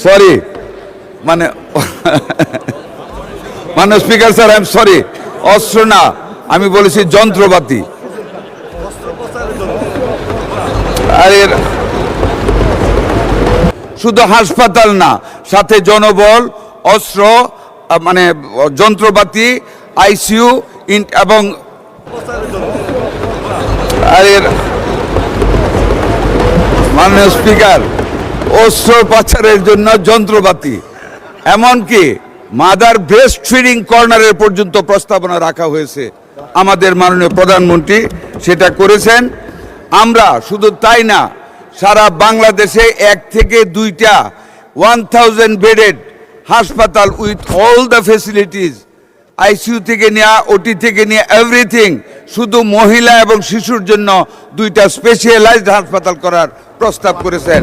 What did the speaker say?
Sorry মানে মাননীয় speaker sir, I am sorry, অস্ত্র না, আমি বলেছি যন্ত্রপাতি। আর এর শুধু হাসপাতাল না, সাথে জনবল, অস্ত্র, মানে যন্ত্রপাতি, আইসিইউ এবং আর এর মাননীয় স্পিকার, অস্ত্র পাচারের জন্য যন্ত্রপাতি, এমনকি মাদার ব্রেস্ট ফিডিং কর্নারের পর্যন্ত প্রস্তাবনা রাখা হয়েছে। আমাদের মাননীয় প্রধানমন্ত্রী সেটা করেছেন। আমরা শুধু তাই না, সারা বাংলাদেশে 1 থেকে 2টা 1000 বেডেড হাসপাতাল with all the facilities, ICU থেকে নেওয়া, ওটি থেকে নিয়ে এভরিথিং, শুধু মহিলা এবং শিশুর জন্য 2টা স্পেশালাইজড হাসপাতাল করার প্রস্তাব করেছেন।